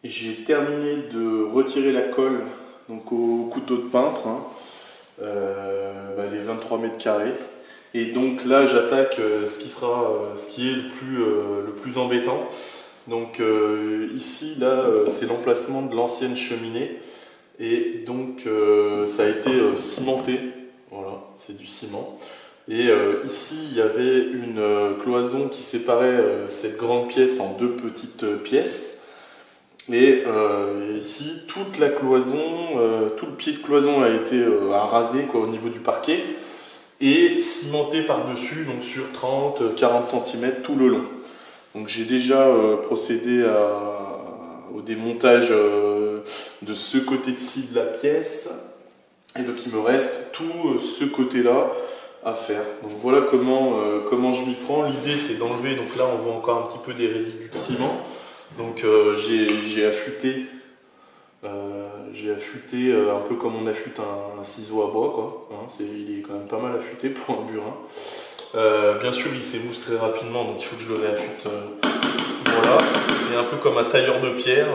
J'ai terminé de retirer la colle donc au couteau de peintre, hein, les 23 mètres carrés. Et donc là j'attaque ce qui est le plus embêtant. Donc ici là c'est l'emplacement de l'ancienne cheminée et donc ça a été cimenté. Voilà, c'est du ciment. Et ici il y avait une cloison qui séparait cette grande pièce en deux petites pièces. Et ici toute la cloison, tout le pied de cloison a été rasé au niveau du parquet et cimenté par-dessus, donc sur 30-40 cm tout le long. Donc j'ai déjà procédé au démontage de ce côté-ci de la pièce. Et donc il me reste tout ce côté-là à faire. Donc voilà comment je m'y prends. L'idée c'est d'enlever, donc là on voit encore un petit peu des résidus de ciment. Donc j'ai affûté, un peu comme on affûte un ciseau à bois, quoi. Hein, il est quand même pas mal affûté pour un burin. Bien sûr il s'émousse très rapidement, donc il faut que je le réaffûte. Voilà, et un peu comme un tailleur de pierre.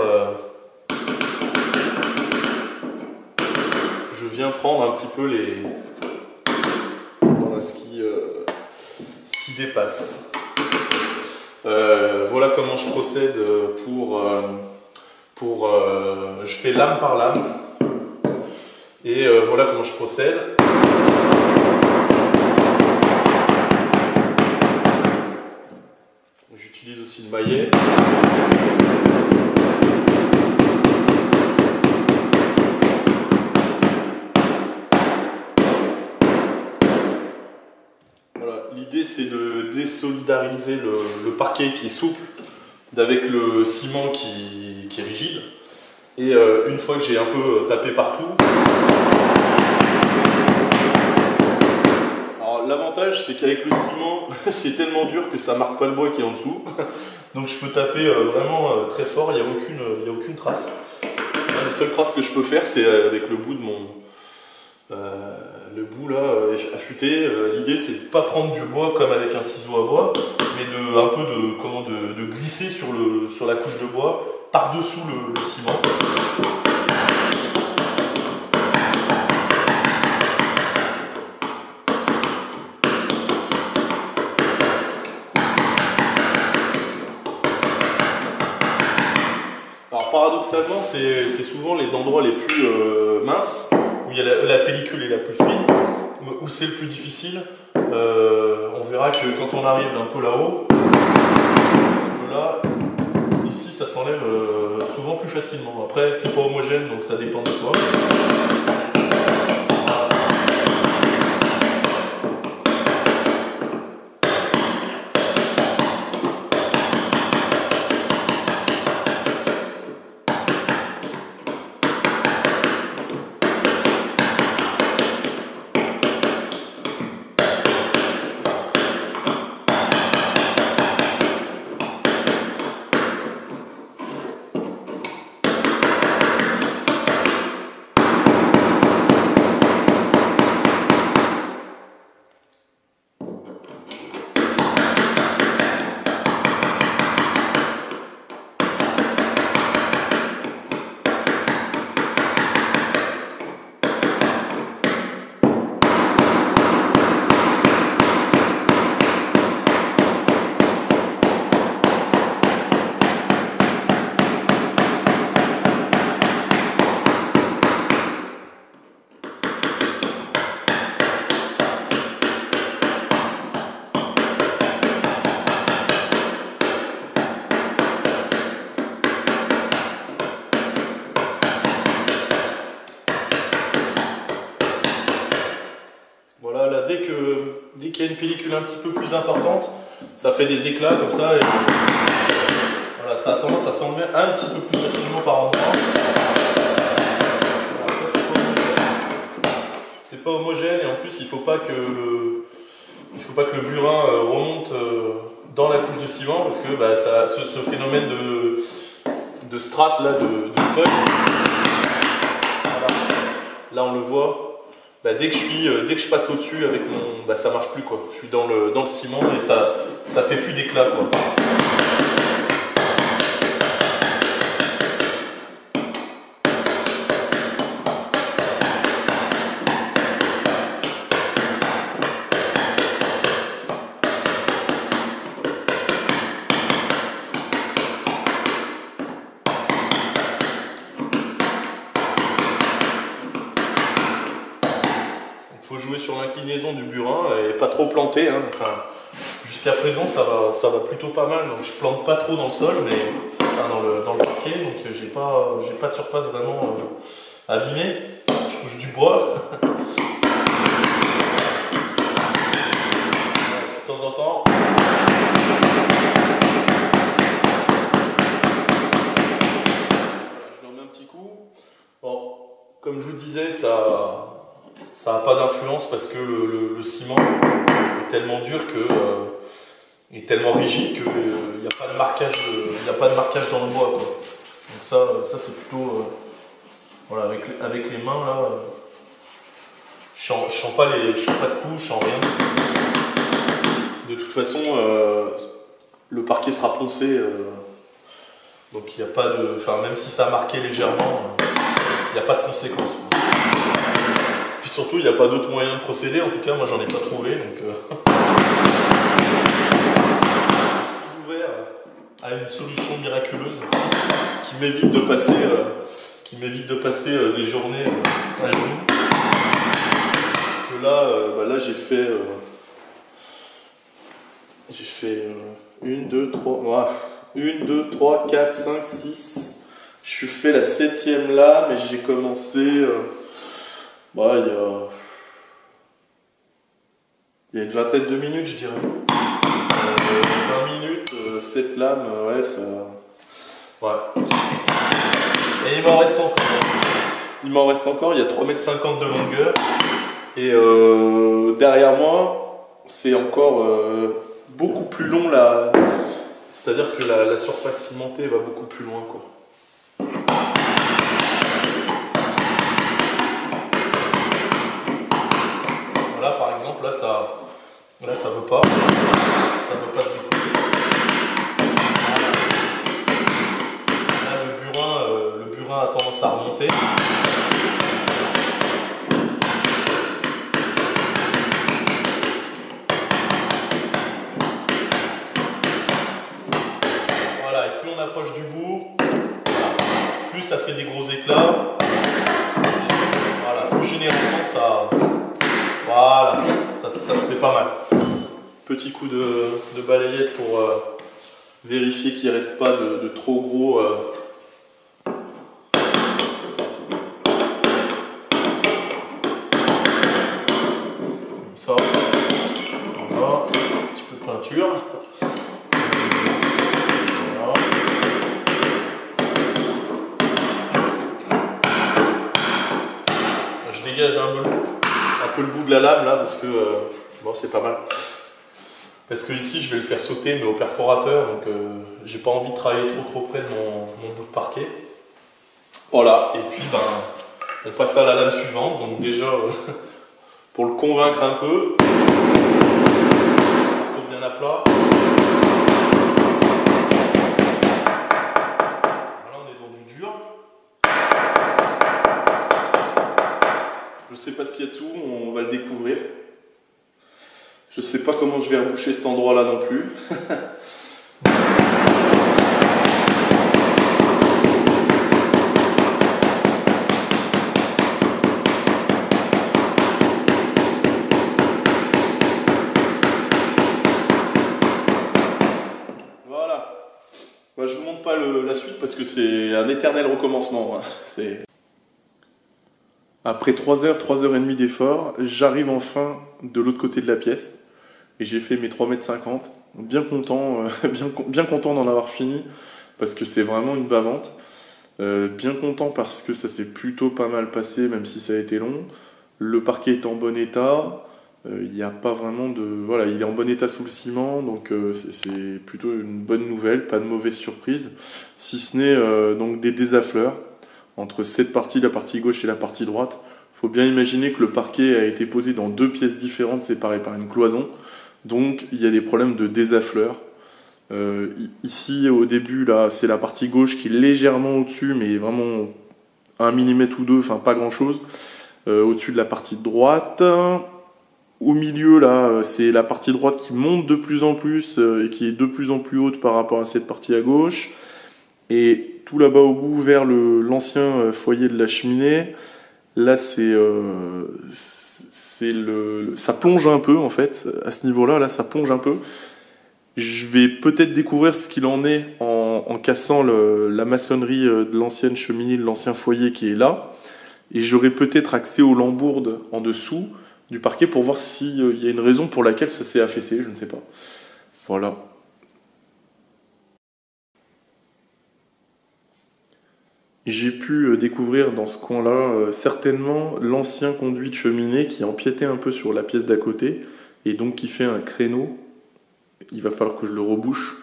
Je viens prendre un petit peu ce qui dépasse. Voilà comment je procède je fais lame par lame et voilà comment je procède. J'utilise aussi le maillet. L'idée c'est de désolidariser le parquet qui est souple avec le ciment qui est rigide. Et une fois que j'ai un peu tapé partout, alors l'avantage c'est qu'avec le ciment c'est tellement dur que ça marque pas le bois qui est en dessous. Donc je peux taper vraiment très fort, il n'y a aucune trace. Les seules traces que je peux faire c'est avec le bout de le bout là affûté. L'idée c'est de pas prendre du bois comme avec un ciseau à bois, mais de glisser sur la couche de bois par-dessous le ciment. Alors paradoxalement c'est souvent les endroits les plus minces, où il y a la pellicule est la plus fine, où c'est le plus difficile. On verra que quand on arrive un peu là-haut, ici ça s'enlève souvent plus facilement. Après c'est pas homogène donc ça dépend de soi. Dès qu'il y a une pellicule un petit peu plus importante, ça fait des éclats comme ça. Et voilà, ça a tendance à s'enlever un petit peu plus facilement par endroit. C'est pas homogène et en plus il ne faut pas que le burin remonte dans la couche de ciment parce que ce phénomène de strate là, de feuilles, voilà. Là on le voit. Dès que je passe au-dessus avec mon, ça marche plus quoi. Je suis dans le ciment et ça fait plus d'éclat quoi. jouer sur l'inclinaison du burin et pas trop planter. Hein. Enfin, jusqu'à présent, ça va plutôt pas mal. Donc je plante pas trop dans le sol, mais enfin, dans le parquet. Donc j'ai pas de surface vraiment abîmée. Je touche du bois. De temps en temps. Je leur mets un petit coup. Bon, comme je vous disais, ça n'a pas d'influence parce que le ciment est tellement dur est tellement rigide qu'il n'y a pas de marquage dans le bois, quoi. Donc ça c'est plutôt voilà, avec les mains là, je sens pas de coups, je sens rien. De toute façon, le parquet sera poncé, donc il n'y a pas de, enfin même si ça a marqué légèrement, il n'y a pas de conséquences. Puis surtout, il n'y a pas d'autre moyen de procéder. En tout cas, moi, j'en ai pas trouvé. Donc, je suis ouvert à une solution miraculeuse qui m'évite de passer, des journées à genoux. Parce que là, j'ai fait 1, 2, 3, 1, 2, 3, 4, 5, 6. Je fais la 7e là, mais j'ai commencé. Il y a une vingtaine de minutes, je dirais. 20 minutes, 7 lames, ouais, ça. Ouais. Et il m'en reste encore. Il y a 3,50 m de longueur. Et derrière moi, c'est encore beaucoup plus long là. C'est-à-dire que la surface cimentée va beaucoup plus loin, quoi. Là, par exemple, ça veut pas se découper. Là, le burin a tendance à remonter. Voilà, et plus on approche du bout, plus ça fait des gros éclats. Voilà, plus généralement ça se fait pas mal. Petit coup de balayette pour vérifier qu'il ne reste pas de trop gros. Comme ça. Voilà, un petit peu de peinture. Voilà. Je dégage un peu le bout de la lame là parce que bon, c'est pas mal. Parce que ici je vais le faire sauter mais au perforateur, donc j'ai pas envie de travailler trop près de mon bout de parquet. Voilà, et puis on passe à la lame suivante. Donc déjà pour le convaincre un peu, on tourne bien à plat. Voilà, on est dans du dur. Je sais pas ce qu'il y a dessous, on va le découvrir. Je sais pas comment je vais reboucher cet endroit là non plus. Voilà. Bah, je vous montre pas la suite parce que c'est un éternel recommencement. Hein. Après 3 heures, 3h30 d'effort, j'arrive enfin de l'autre côté de la pièce. Et j'ai fait mes 3,50 m. Bien content, bien content d'en avoir fini, parce que c'est vraiment une bavante. Bien content parce que ça s'est plutôt pas mal passé, même si ça a été long. Le parquet est en bon état. Il n'y a pas vraiment de... Voilà, il est en bon état sous le ciment, donc c'est plutôt une bonne nouvelle, pas de mauvaise surprise. Si ce n'est donc des désaffleurs entre cette partie, la partie gauche et la partie droite. Il faut bien imaginer que le parquet a été posé dans 2 pièces différentes séparées par une cloison. Donc il y a des problèmes de désaffleur. Ici au début là c'est la partie gauche qui est légèrement au-dessus, mais vraiment 1 mm ou 2, enfin pas grand chose. Au-dessus de la partie droite. Au milieu là c'est la partie droite qui monte de plus en plus et qui est de plus en plus haute par rapport à cette partie à gauche. Et tout là-bas au bout vers l'ancien foyer de la cheminée, là c'est ça plonge un peu en fait, à ce niveau-là, là ça plonge un peu. Je vais peut-être découvrir ce qu'il en est en cassant la maçonnerie de l'ancienne cheminée, de l'ancien foyer qui est là. Et j'aurai peut-être accès aux lambourdes en dessous du parquet pour voir s'il y a une raison pour laquelle ça s'est affaissé, je ne sais pas. Voilà. J'ai pu découvrir dans ce coin-là certainement l'ancien conduit de cheminée qui empiétait un peu sur la pièce d'à côté et donc qui fait un créneau. Il va falloir que je le rebouche.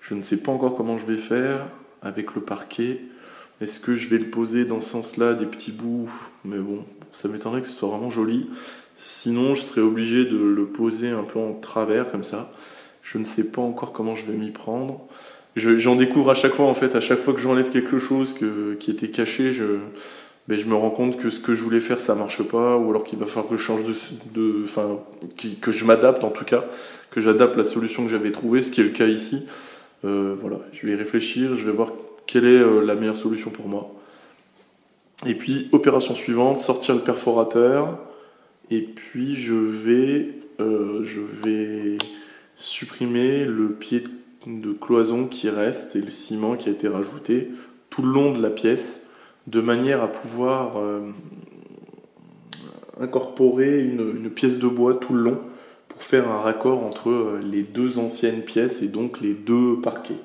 Je ne sais pas encore comment je vais faire avec le parquet. Est-ce que je vais le poser dans ce sens-là, des petits bouts? Mais bon, ça m'étonnerait que ce soit vraiment joli. Sinon, je serais obligé de le poser un peu en travers comme ça. Je ne sais pas encore comment je vais m'y prendre. J'en découvre à chaque fois, en fait, à chaque fois que j'enlève quelque chose qui était caché, je me rends compte que ce que je voulais faire, ça marche pas, ou alors qu'il va falloir que je change enfin, que je m'adapte en tout cas, que j'adapte la solution que j'avais trouvée, ce qui est le cas ici. Voilà, je vais y réfléchir, je vais voir quelle est la meilleure solution pour moi. Et puis, opération suivante, sortir le perforateur, et puis je vais supprimer le pied de cloison qui reste et le ciment qui a été rajouté tout le long de la pièce, de manière à pouvoir incorporer une pièce de bois tout le long pour faire un raccord entre les deux anciennes pièces et donc les deux parquets.